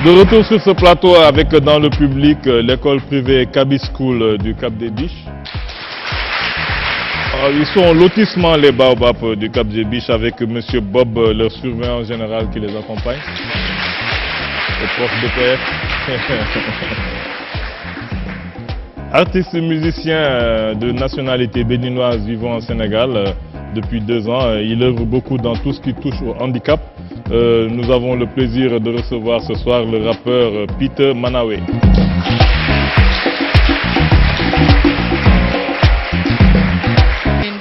De retour sur ce plateau avec dans le public l'école privée Kaby School du Cap des Biches. Ils sont au lotissement les Baobabs du Cap des Biches avec monsieur Bob, leur surveillant général qui les accompagne. Le prof de PF. Artiste musicien de nationalité béninoise vivant au Sénégal depuis 2 ans. Il œuvre beaucoup dans tout ce qui touche au handicap. Nous avons le plaisir de recevoir ce soir le rappeur Peter Manawe.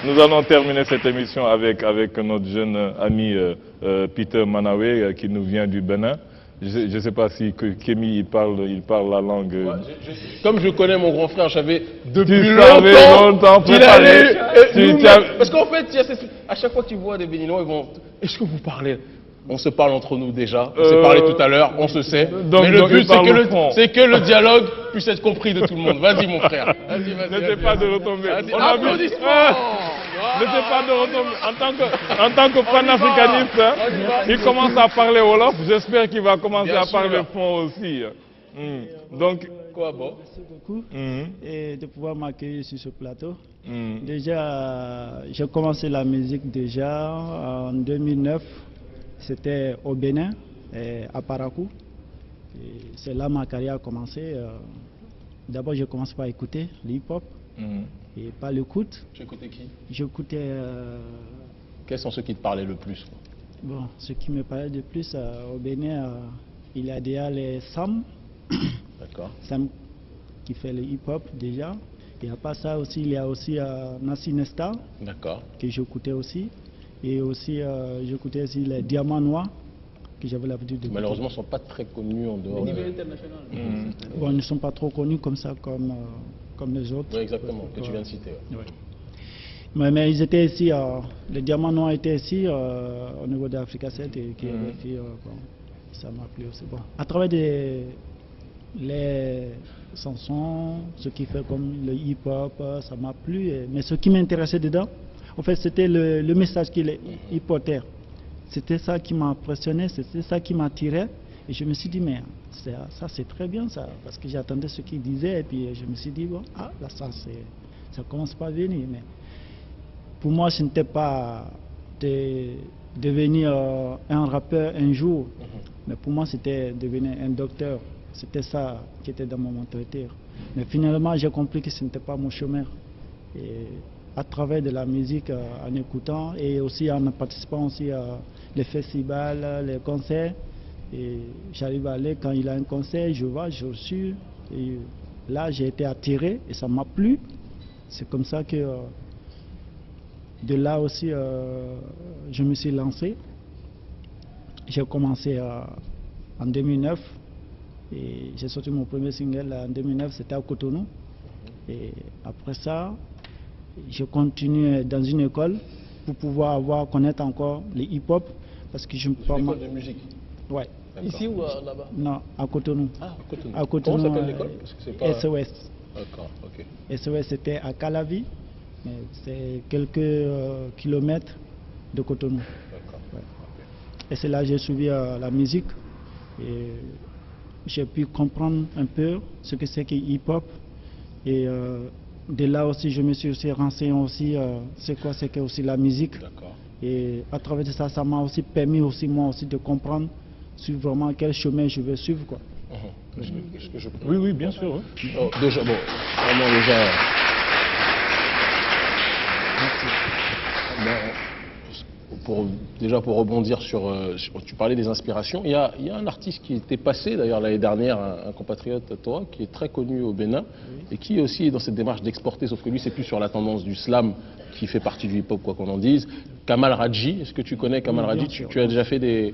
Nous allons terminer cette émission avec notre jeune ami Peter Manawe qui nous vient du Bénin. Je ne sais pas si Kémy il parle la langue. Comme je connais mon grand frère, j'avais depuis longtemps qu'il allait. Parce qu'en fait, à chaque fois qu'ils voient des Béninois, ils vont. Est-ce que vous parlez? On se parle entre nous déjà. On s'est parlé tout à l'heure, on se sait. Mais le but, c'est que le dialogue puisse être compris de tout le monde. Vas-y, mon frère. N'essaie pas de retomber. Applaudissements. N'essaie pas de retomber. En tant que panafricaniste, il commence à parler Wolof. J'espère qu'il va commencer à parler fond aussi. Donc, quoi, bon? Merci beaucoup et de pouvoir m'accueillir sur ce plateau. Déjà, j'ai commencé la musique déjà en 2009. C'était au Bénin, à Parakou. C'est là que ma carrière a commencé. D'abord, je commence par écouter l'hip-hop et par l'écoute. Tu écoutais qui? J'écoutais. Quels sont ceux qui te parlaient le plus? Bon, ce qui me parlait le plus au Bénin, il y a déjà les Sam. D'accord. Sam qui fait le hip-hop déjà. Et à part ça aussi, il y a aussi Nassi Nesta. D'accord. Que j'écoutais aussi. Et aussi, j'écoutais aussi les Diamants Noirs, que j'avais l'habitude de. Malheureusement, ils ne sont pas très connus en dehors. Au niveau international. Bon, ils ne sont pas trop connus comme ça, comme les autres. Oui, exactement, que tu viens de citer. Ouais. Mais ils étaient ici, les Diamants Noirs étaient ici, au niveau d'Africa 7, et qui avaient fait, bon, ça m'a plu aussi. Bon, à travers les chansons, ce qui fait comme le hip-hop, ça m'a plu. Mais ce qui m'intéressait dedans, en fait, c'était le message qu'il portait. C'était ça qui m'a impressionné, c'était ça qui m'attirait. Et je me suis dit, mais ça c'est très bien ça, parce que j'attendais ce qu'il disait. Et puis je me suis dit, bon, là ça commence pas à venir. Mais pour moi, ce n'était pas de devenir un rappeur un jour. Mais pour moi, c'était devenir un docteur. C'était ça qui était dans mon mentalité. Mais finalement, j'ai compris que ce n'était pas mon chemin. Et à travers de la musique, en écoutant et aussi en participant aussi à les festivals, les concerts. Et j'arrive à aller quand il a un concert, je vois, je suis. Et là, j'ai été attiré et ça m'a plu. C'est comme ça que de là aussi, je me suis lancé. J'ai commencé en 2009 et j'ai sorti mon premier single en 2009, c'était à Cotonou. Et après ça, je continue dans une école pour pouvoir connaître encore le hip-hop parce que je me parle. Une école de musique. Ouais. Ici ou là-bas? Non, à Cotonou. Ah, à Cotonou. À Cotonou. Comment s'appelle l'école? Pas... SOS. D'accord, ok. SOS c'était à Calavi, c'est quelques kilomètres de Cotonou. D'accord. Ouais. Et c'est là que j'ai suivi la musique et j'ai pu comprendre un peu ce que c'est que hip-hop et de là aussi, je me suis aussi renseigné aussi c'est quoi c'est que aussi la musique. Et à travers de ça, ça m'a aussi permis aussi moi aussi de comprendre sur vraiment quel chemin je vais suivre quoi. Est-ce que je peux... Oui, bien sûr. Oui. Oh, déjà, bon, vraiment déjà. Pour rebondir sur tu parlais des inspirations, il y a un artiste qui était passé d'ailleurs l'année dernière, un compatriote à toi, qui est très connu au Bénin et qui aussi est dans cette démarche d'exporter, sauf que lui c'est plus sur la tendance du slam qui fait partie du hip-hop quoi qu'on en dise. Kamal Radji, est-ce que tu connais Kamal Radji? Tu as déjà fait des...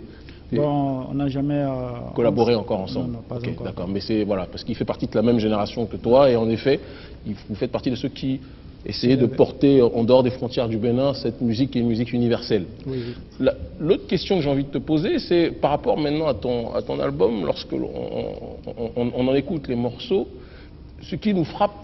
Bon, on n'a jamais collaboré encore ensemble. Non, pas okay, encore. D'accord, mais c'est voilà, parce qu'il fait partie de la même génération que toi et en effet, vous faites partie de ceux qui essayer de porter en dehors des frontières du Bénin cette musique qui est une musique universelle. Oui. L'autre question que j'ai envie de te poser, c'est par rapport maintenant à ton album, lorsque on en écoute les morceaux, ce qui nous frappe,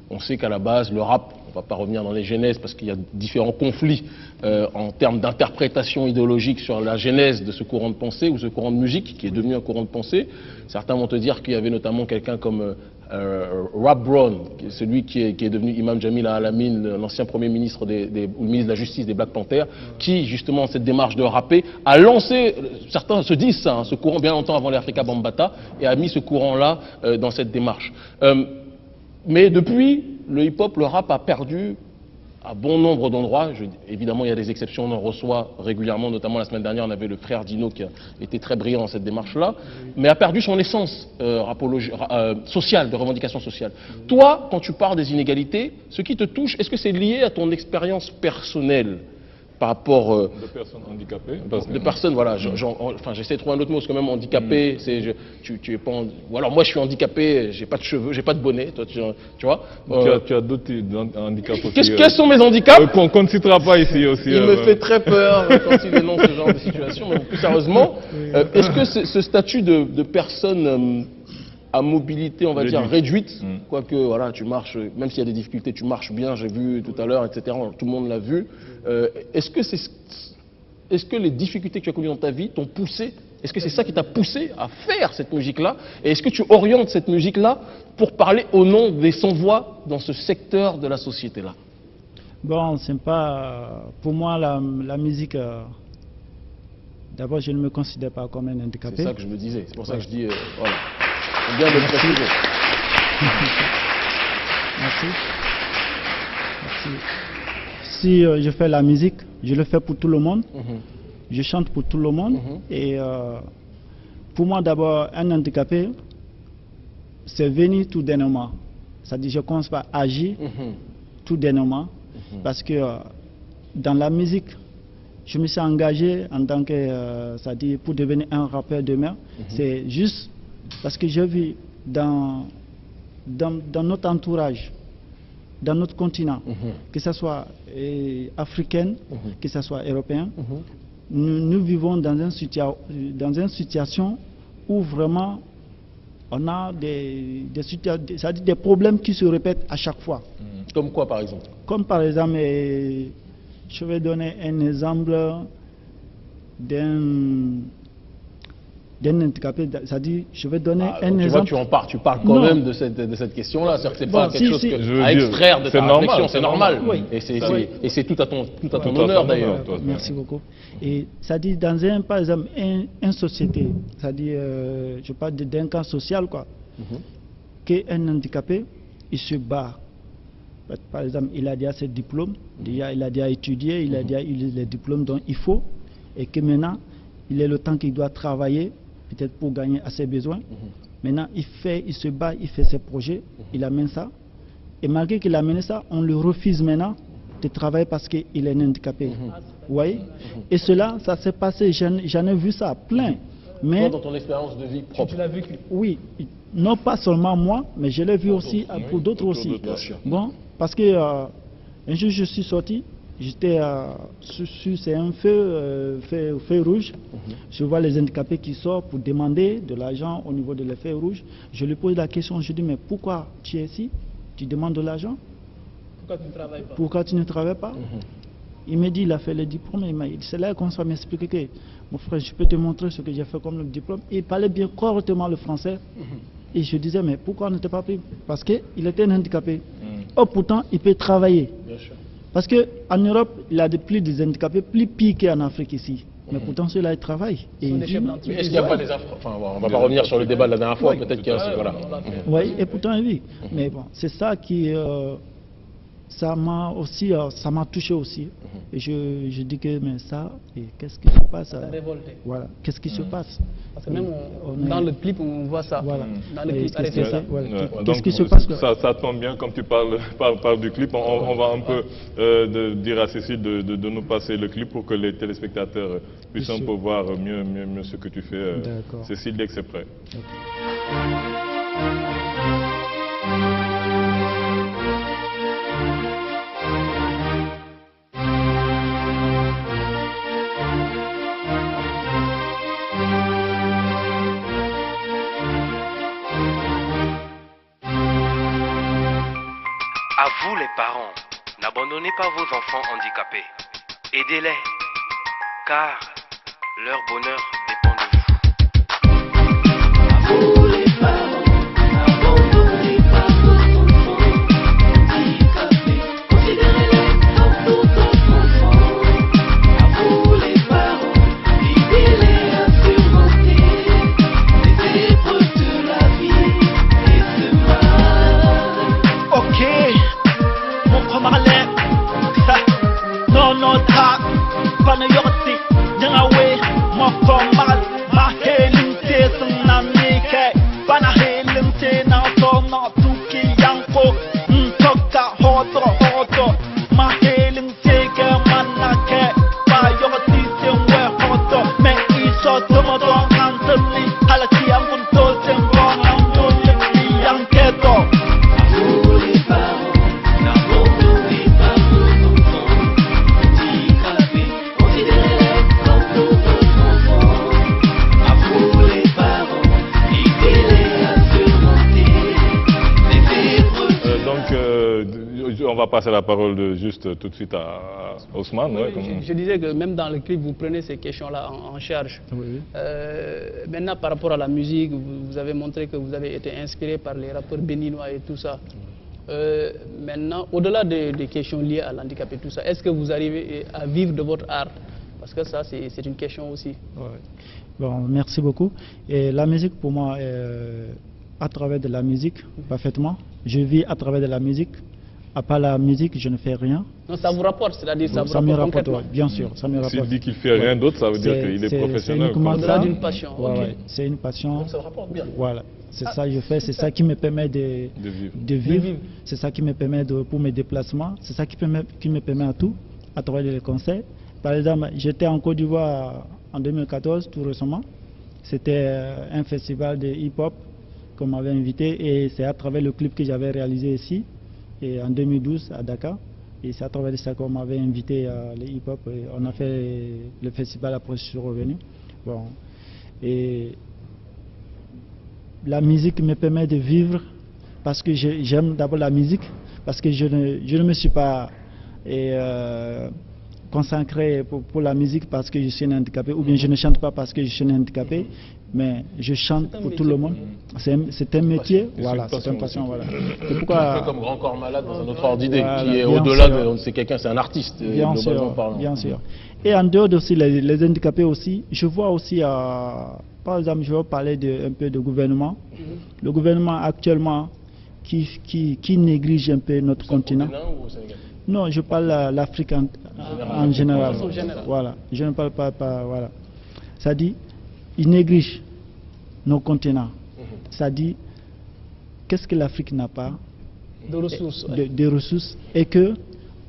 on sait qu'à la base, le rap on ne va pas revenir dans les genèses parce qu'il y a différents conflits en termes d'interprétation idéologique sur la genèse de ce courant de pensée ou ce courant de musique qui est devenu un courant de pensée. Certains vont te dire qu'il y avait notamment quelqu'un comme Rob Brown, celui qui est devenu Imam Jamil Al-Amin, l'ancien premier ministre ou le ministre de la Justice des Black Panthers, qui justement cette démarche de rapper a lancé, certains se disent ça, hein, ce courant bien longtemps avant l'Afrika Bambaataa, et a mis ce courant-là dans cette démarche. Mais depuis, le hip-hop, le rap a perdu à bon nombre d'endroits. Évidemment, il y a des exceptions, on en reçoit régulièrement, notamment la semaine dernière, on avait le frère Dino qui a été très brillant dans cette démarche-là, mais a perdu son essence sociale, de revendication sociale. Toi, quand tu parles des inégalités, ce qui te touche, est-ce que c'est lié à ton expérience personnelle par rapport... de personnes handicapées. De personnes, voilà, enfin j'essaie de trouver un autre mot, parce que même handicapé, tu es pas... Ou alors moi je suis handicapé, j'ai pas de cheveux, j'ai pas de bonnet, toi tu vois. Tu as d'autres handicaps aussi. Quels sont mes handicaps qu'on ne citera pas ici aussi. Il me fait très peur quand il dénonce ce genre de situation, mais plus sérieusement, est-ce que ce statut de personne à mobilité, on va dire, réduite, quoique voilà, tu marches, même s'il y a des difficultés, tu marches bien, j'ai vu tout à l'heure, etc., tout le monde l'a vu. Est-ce que les difficultés que tu as connues dans ta vie t'ont poussé, est-ce que c'est ça qui t'a poussé à faire cette musique-là? Et est-ce que tu orientes cette musique-là pour parler au nom des sans-voix dans ce secteur de la société-là? Bon, c'est pas... Pour moi, la musique... D'abord, je ne me considère pas comme un handicapé. C'est ça que je me disais, c'est pour ça que je dis... voilà. C'est bien de le préciser. Merci. Merci. Si je fais la musique, je le fais pour tout le monde. Je chante pour tout le monde. Et pour moi, d'abord, un handicapé, c'est venu tout dernièrement. C'est-à-dire, je ne commence pas à agir tout dernièrement. Parce que dans la musique, je me suis engagé en tant que, c'est-à-dire pour devenir un rappeur demain. C'est juste parce que j'ai vu dans notre entourage, dans notre continent, que ce soit africain, que ce soit européen, nous vivons dans une situation où vraiment on a des problèmes qui se répètent à chaque fois. Comme quoi par exemple? Comme par exemple, je vais donner un exemple d'un handicapé, c'est-à-dire, je vais donner un exemple. Tu vois, tu parles quand même de cette question-là, c'est-à-dire que c'est pas quelque chose à extraire de ta réflexion, c'est normal. Oui. Et c'est tout à ton honneur d'ailleurs. Merci beaucoup. Et c'est-à-dire, dans par exemple, une société, c'est-à-dire, je parle d'un cas social, quoi, qu'un handicapé, il se bat. Par exemple, il a déjà ses diplômes, il a déjà étudié, il a déjà eu les diplômes dont il faut, et que maintenant, il est le temps qu'il doit travailler, peut-être pour gagner à ses besoins. Maintenant, il se bat, il fait ses projets, il amène ça. Et malgré qu'il amène ça, on le refuse maintenant de travailler parce qu'il est handicapé. Vous voyez? Et cela, ça s'est passé, j'en ai vu ça plein. Mais dans ton expérience de vie propre. Tu l'as vu? Oui, non pas seulement moi, mais je l'ai vu aussi pour d'autres aussi. Bon, parce que un jour je suis sorti, j'étais c'est un feu rouge. Je vois les handicapés qui sortent pour demander de l'argent au niveau de les feux rouges. Je lui pose la question, je dis mais pourquoi tu es ici? Tu demandes de l'argent? Pourquoi tu ne travailles pas? Pourquoi tu ne travailles pas? Il me dit, il a fait le diplôme, c'est là qu'on va m'expliquer que mon frère, je peux te montrer ce que j'ai fait comme le diplôme. Il parlait bien correctement le français. Et je disais, mais pourquoi on ne t'a pas pris? Parce qu'il était un handicapé. Oh, pourtant, il peut travailler. Bien sûr. Parce qu'en Europe, il y a plus des handicapés, plus pires qu'en Afrique ici. Mais pourtant, ceux-là, ils travaillent. Est-ce qu'il n'y a pas des enfin, on ne va pas revenir sur le débat de la dernière fois, peut-être qu'il y a... Voilà. Oui, et pourtant, oui. Mais bon, c'est ça qui... ça m'a aussi, ça m'a touché aussi. Et je dis que, mais ça, qu'est-ce qui se passe? Ça révolté. Voilà, qu'est-ce qui se passe? Parce que même dans le clip, on voit ça. Voilà. Dans le clip, qu'est-ce qui se passe? Ça tombe bien, comme tu parles du clip, on va un peu dire à Cécile de nous passer le clip pour que les téléspectateurs puissent un peu voir mieux ce que tu fais. Cécile, dès que c'est prêt. À vous les parents, N'abandonnez pas vos enfants handicapés. Aidez-les, car leur bonheur dépend de vous. Vous les parents, n'abandonnez pas vos enfants handicapés. Considérez-les comme d'autres enfants. À vous les parents, aidez-les à surmonter les épreuves de la vie et ce mal. Ok, mon premier non, non, ta, pana yorti, jangawe, ma formal, ma healing te tsunamike, pana healing te na to na tuki yanko, toka hoto, ma healing te ke manake, pa yorti te we hoto, me iso tomodo antoni, halaki amunto te mbona mbole yanketo. Vous les parents, n'abandonnez pas vos enfants handicapés. Considérez-les comme d'autres enfants. À vous les parents, aidez-les à surmonter les épreuves. On va passer la parole juste tout de suite à Ousmane. Oui, Ouais, comme- je disais que même dans le clip, vous prenez ces questions-là en charge. Oui. Maintenant, par rapport à la musique, vous avez montré que vous avez été inspiré par les rappeurs béninois et tout ça. Maintenant, au-delà des questions liées à l'handicap et tout ça, est-ce que vous arrivez à vivre de votre art? Parce que ça, c'est une question aussi. Ouais. Bon, merci beaucoup. Et la musique, pour moi, à travers de la musique, parfaitement. Je vis à travers de la musique. À part la musique, je ne fais rien. Non, ça vous rapporte, c'est-à-dire ça vous Ça me rapporte rapporte, concrètement. ouais, bien sûr, ça me rapporte. S'il dit qu'il fait rien d'autre, ça veut dire qu'il est C'est professionnel. uniquement quoi. ça. Au-delà d'une passion, Ouais, ok. ouais, c'est une passion. Donc ça vous rapporte bien. Voilà, c'est ça que je fais, c'est ça qui me permet De vivre. de vivre. C'est ça qui me permet pour mes déplacements, c'est ça qui me permet à tout, à travers les concerts. Par exemple, j'étais en Côte d'Ivoire en 2014, tout récemment. C'était un festival de hip-hop qu'on m'avait invité et c'est à travers le clip que j'avais réalisé ici, et en 2012 à Dakar. Et c'est à travers ça qu'on m'avait invité à le hip-hop. Et on a fait le festival, après je suis revenu. Bon. Et la musique me permet de vivre parce que j'aime d'abord la musique, parce que je ne me suis pas consacré pour la musique parce que je suis un handicapé, ou bien je ne chante pas parce que je suis un handicapé, mais je chante pour tout le monde. C'est un métier, voilà, c'est une passion. Voilà. C'est Un peu pourquoi, comme Grand Corps Malade dans un autre ordre d'idée, Voilà, qui est bien au-delà sûr. de. C'est quelqu'un, c'est un artiste, bien globalement sûr, parlant. bien sûr. Et en dehors aussi les handicapés aussi, je vois aussi, par exemple, je vais parler un peu de gouvernement. Le gouvernement actuellement qui néglige un peu notre continent. Au Bénin ou au Sénégal? Non, je parle de l'Afrique en général. De façon générale. Voilà, je ne parle pas voilà. Ça dit, il néglige nos continents. Ça dit, qu'est-ce que l'Afrique n'a pas De ressources. ouais. de ressources et que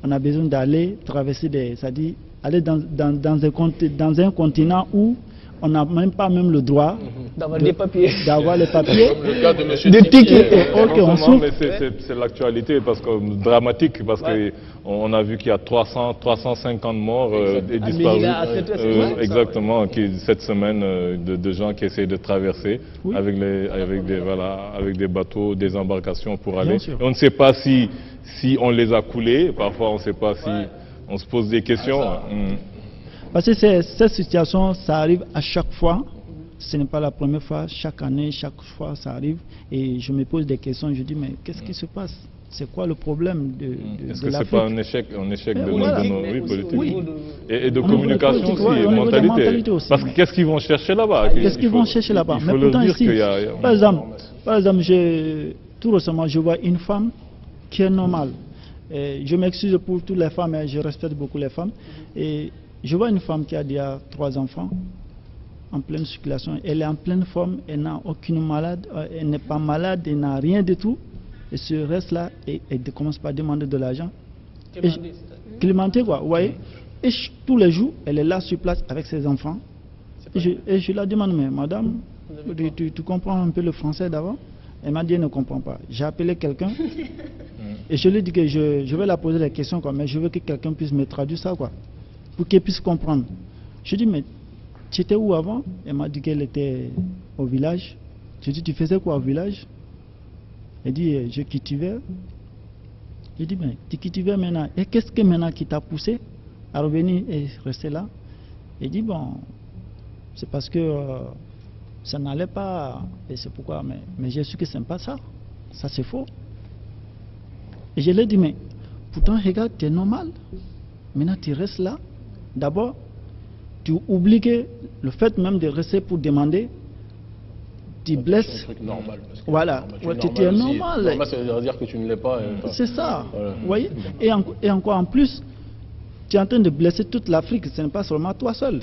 on a besoin d'aller traverser ça dit, aller dans un continent où on n'a même pas le droit D'avoir des papiers. d'avoir les papiers, Comme le cas de Monsieur de Tiki, tickets. Ok, on Non, souffre. mais c'est l'actualité parce que dramatique parce Ouais. que on a vu qu'il y a 350 morts et À disparus. Melilla, à cette heure, c'est Exactement, cette semaine de gens qui essayent de traverser Oui. avec des bateaux, des embarcations pour Bien aller. sûr. Et on ne sait pas si on les a coulés. Parfois, on ne sait pas si on se pose des questions. Parce que cette situation, ça arrive à chaque fois. Ce n'est pas la première fois, chaque année, chaque fois ça arrive. Et je me pose des questions, je dis, mais qu'est-ce qui se passe? C'est quoi le problème de Est-ce de que c'est l'Afrique? pas un échec de voilà. nos Mais aussi politiques au niveau de- et de Au niveau communication politique, aussi, ouais, et au niveau des mentalité. mentalités aussi. Parce que qu'est-ce qu'ils vont chercher là-bas? Qu'est-ce qu'ils vont chercher là-bas? Il Mais faut leur pourtant dire ici, qu'il y a... par exemple, tout récemment, je vois une femme qui est normale. Et je m'excuse pour toutes les femmes, mais je respecte beaucoup les femmes. Et je vois une femme qui a déjà 3 enfants en pleine circulation. Elle est en pleine forme, elle n'a aucune maladie, elle n'est pas malade, elle n'a rien du tout. Et ce reste-là, elle commence par demander de l'argent. Clémentée, quoi, vous voyez. Et tous les jours, elle est là sur place avec ses enfants. Et je la demande, mais madame, tu comprends un peu le français d'avant? Elle m'a dit, elle ne comprend pas. J'ai appelé quelqu'un et je lui ai dit que je vais la poser des questions, quoi, mais je veux que quelqu'un puisse me traduire ça, quoi, pour qu'elle puisse comprendre. Je lui ai dit, mais tu étais où avant? Elle m'a dit qu'elle était au village. Je lui ai dit, tu faisais quoi au village? Elle dit, je cultivais. Je dis, mais qui tu veux maintenant? Et qu'est-ce que maintenant qui t'a poussé à revenir et rester là? Il dit, bon, c'est parce que ça n'allait pas, et c'est pourquoi, mais j'ai su que ce n'est pas ça. Ça, c'est faux. Et je lui ai dit, mais pourtant, regarde, tu es normal. Maintenant, tu restes là. D'abord, tu oublies que le fait même de rester pour demander, tu blesses. C'est un truc normal. Parce que Voilà, normal. tu es normal. Normal, ça veut dire que tu ne l'es pas. C'est ça. Voilà. Vous voyez, et encore en plus, tu es en train de blesser toute l'Afrique, ce n'est pas seulement toi seul.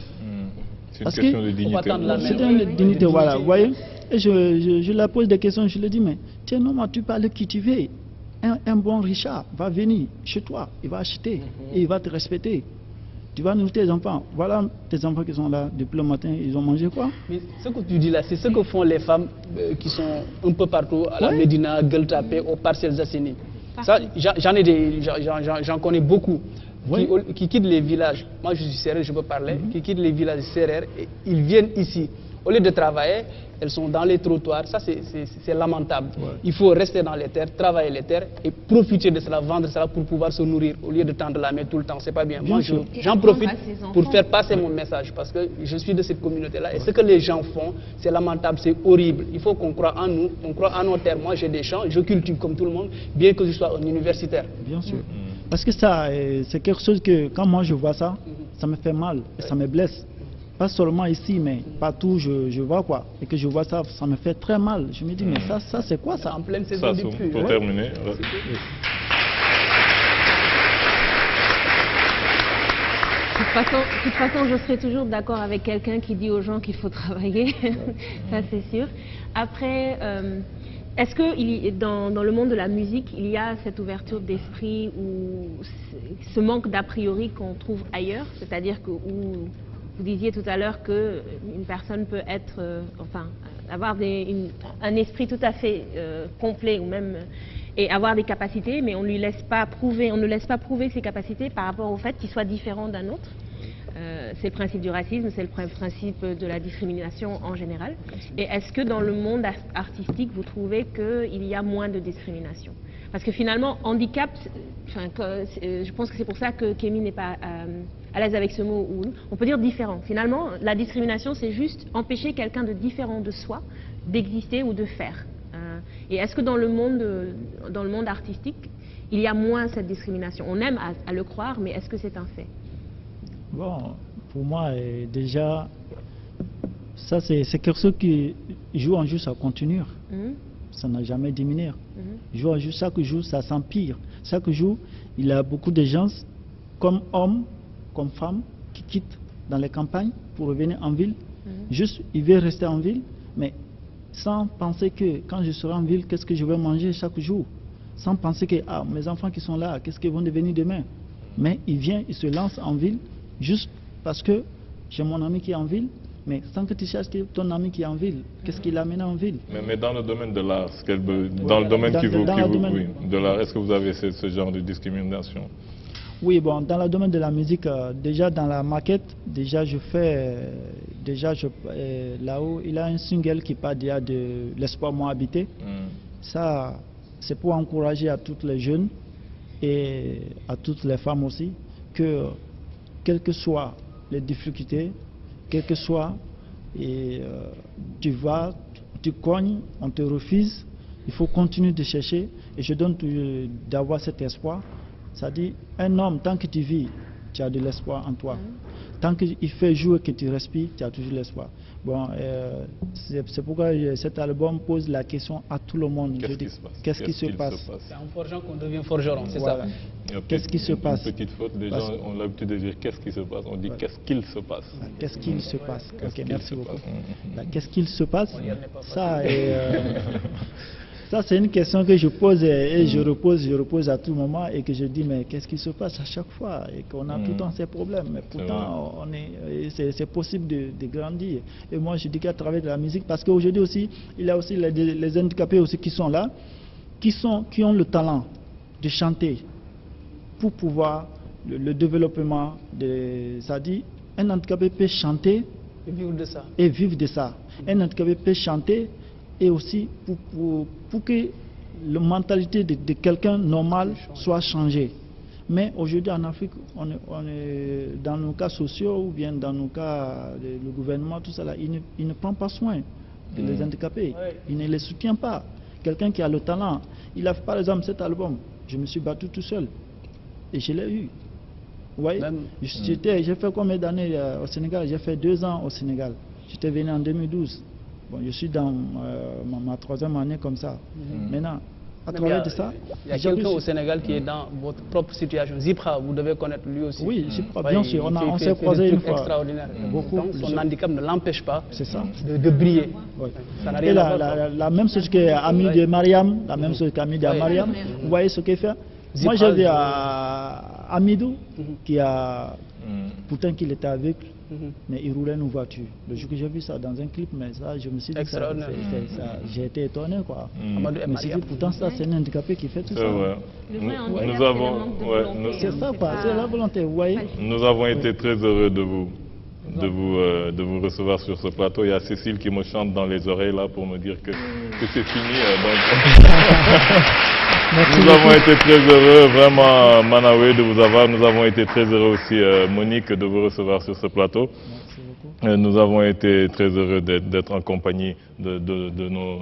C'est une Parce question que- de dignité. attendre la C'est même. une dignité, voilà, vous voyez. Et je la pose des questions, je lui dis, mais tiens, non, tu parles qui tu veux. Un bon Richard va venir chez toi, il va acheter et il va te respecter. Tu vas nourrir tes enfants. Voilà tes enfants qui sont là depuis le matin, ils ont mangé quoi? Mais ce que tu dis là, c'est ce que font les femmes qui sont un peu partout, à la Ouais. Médina, Gueule Tapée, aux Parcelles Assainies. Ça, j'en connais beaucoup Oui. qui quittent les villages. Moi, je suis sérère, je peux parler. Qui quittent les villages sérères et ils viennent ici. Au lieu de travailler, elles sont dans les trottoirs. Ça, c'est lamentable. Il faut rester dans les terres, travailler les terres et profiter de cela, vendre cela pour pouvoir se nourrir au lieu de tendre la main tout le temps. C'est pas bien. Moi, sûr. j'en profite À ses enfants. pour faire passer mon message parce que je suis de cette communauté-là. Et ce que les gens font, c'est lamentable, c'est horrible. Il faut qu'on croie en nous, on croit en nos terres. Moi, j'ai des champs, je cultive comme tout le monde, bien que je sois un universitaire. Bien sûr. Parce que ça, c'est quelque chose que, quand moi je vois ça, ça me fait mal et ça me blesse. Pas seulement ici, mais partout je vois quoi. Et que je vois ça, ça me fait très mal. Je me dis, mais ça c'est quoi ça? En pleine saison Ça, des pluies. pour Ouais. terminer. De toute façon, je serai toujours d'accord avec quelqu'un qui dit aux gens qu'il faut travailler. Ça, c'est sûr. Après, est-ce que dans le monde de la musique, il y a cette ouverture d'esprit ou ce manque d'a priori qu'on trouve ailleurs? C'est-à-dire que vous disiez tout à l'heure qu'une personne peut être, avoir un esprit tout à fait complet ou même et avoir des capacités, mais on ne laisse pas prouver ses capacités par rapport au fait qu'il soit différent d'un autre. C'est le principe du racisme, c'est le principe de la discrimination en général. Et est-ce que dans le monde artistique, vous trouvez qu'il y a moins de discrimination? Parce que finalement, handicap, je pense que c'est pour ça que Kémy n'est pas à l'aise avec ce mot. On peut dire différent. Finalement, la discrimination, c'est juste empêcher quelqu'un de différent de soi d'exister ou de faire. Et est-ce que dans le monde artistique, il y a moins cette discrimination? On aime à le croire, mais est-ce que c'est un fait? Bon, pour moi, déjà, ça c'est quelque chose qui joue en jour, ça continue. Ça n'a jamais diminué. Jour en jour, chaque jour, ça s'empire. Chaque jour, il y a beaucoup de gens, comme hommes, comme femmes, qui quittent dans les campagnes pour revenir en ville. Juste, ils veulent rester en ville, mais sans penser que quand je serai en ville, qu'est-ce que je vais manger chaque jour? Sans penser que mes enfants qui sont là, qu'est-ce qu'ils vont devenir demain? Mais ils viennent, ils se lancent en ville juste parce que j'ai mon ami qui est en ville, mais sans que tu cherches ton ami qui est en ville, qu'est-ce qu'il amène en ville? Mais dans le domaine de l'art, dans le domaine de l'art, est-ce que vous avez ce genre de discrimination? Oui, bon, dans le domaine de la musique, déjà dans la maquette, déjà là-haut, il a un single qui parle déjà de l'espoir moins habité. Ça, c'est pour encourager à toutes les jeunes et à toutes les femmes aussi, que quelles que soient les difficultés, quelles que soient, tu vas, tu cognes, on te refuse, il faut continuer de chercher, et je donne toujours d'avoir cet espoir. Ça dit, un homme, tant que tu vis, tu as de l'espoir en toi. Tant qu'il fait jour que tu respires, tu as toujours l'espoir. Bon, c'est pourquoi cet album pose la question à tout le monde. Qu'est-ce qui se passe? C'est en forgeant qu'on devient forgeron, c'est Voilà. ça. Qu'est-ce qui se passe? Une petite faute, les gens ont l'habitude de dire qu'est-ce qui se passe. On dit qu'est-ce qu'il se passe. Qu'est-ce qu'il se passe? Ok, merci beaucoup. passe. Qu'est-ce qu'il se passe? Ça, c'est une question que je pose et je repose à tout moment et que je dis, mais qu'est-ce qui se passe à chaque fois? Et qu'on a tout le temps ces problèmes. Mais pourtant, c'est possible de grandir. Et moi, je dis qu'à travers de la musique, parce qu'aujourd'hui aussi, il y a aussi les handicapés aussi qui sont là, qui ont le talent de chanter pour pouvoir le développement de. Ça dit, un handicapé peut chanter Et vivre de ça. et vivre de ça. Un handicapé peut chanter et aussi pour que la mentalité de quelqu'un normal soit changée. Mais aujourd'hui en Afrique, on est dans nos cas sociaux ou bien dans nos cas, le gouvernement, tout ça là, il ne prend pas soin des handicapés. Il ne les soutient pas. Quelqu'un qui a le talent, il a fait par exemple cet album, je me suis battu tout seul et je l'ai eu. Vous voyez, j'ai fait combien d'années au Sénégal? J'ai fait 2 ans au Sénégal. J'étais venu en 2012. Bon, je suis dans ma 3e année comme ça. Maintenant, à travers de ça, il y a quelqu'un au Sénégal qui est dans votre propre situation. Zipra, vous devez connaître lui aussi. Oui, Zipra, bien sûr. On s'est croisé une fois. Extraordinaire. Beaucoup. Son handicap ne l'empêche pas de briller. Oui. Ça n'a Et rien à voir. la même chose qu'Ami de Mariam, la même chose qu'Ami de Mariam, vous voyez ce qu'il fait? Moi, j'ai vu à Amidou, qui a, pourtant qu'il était aveugle, mais il roulait une voiture. Le jour que j'ai vu ça dans un clip, mais ça, je me suis dit, j'ai été étonné, quoi. Je me suis dit, pourtant, ça, c'est un handicapé qui fait tout ça. Nous avons, c'est ça, quoi, c'est la volonté, vous voyez. Nous avons été très heureux de vous recevoir sur ce plateau. Il y a Cécile qui me chante dans les oreilles là pour me dire que c'est fini. Nous avons été très heureux, vraiment, Manaoué, de vous avoir. Nous avons été très heureux aussi, Monique, de vous recevoir sur ce plateau. Nous avons été très heureux d'être en compagnie de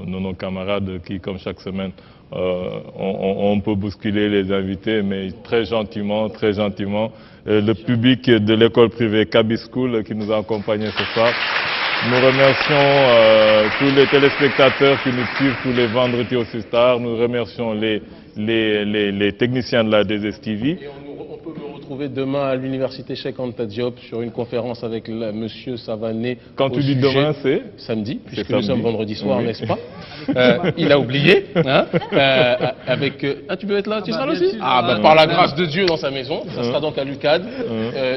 nos camarades qui, comme chaque semaine, on peut bousculer les invités, mais très gentiment, le public de l'école privée Kaby School qui nous a accompagnés ce soir. Nous remercions tous les téléspectateurs qui nous suivent tous les vendredis au Sistar. Nous remercions les techniciens de la DSTV. Et on peut me retrouver demain à l'université Cheikh Anta Diop sur une conférence avec monsieur Savané. Quand tu dis demain, c'est samedi, puisque nous sommes vendredi soir, n'est-ce pas? Il a oublié. Hein, tu peux être là, tu seras là aussi? Par la grâce de Dieu dans sa maison. Ça sera donc à l'UCAD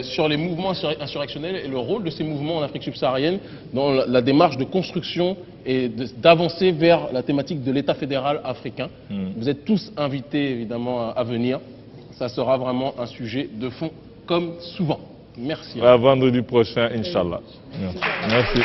sur les mouvements insurrectionnels et le rôle de ces mouvements en Afrique subsaharienne dans la démarche de construction et d'avancer vers la thématique de l'État fédéral africain. Vous êtes tous invités évidemment à venir. Ça sera vraiment un sujet de fond comme souvent. Merci. À vendredi prochain, Inch'Allah. Merci.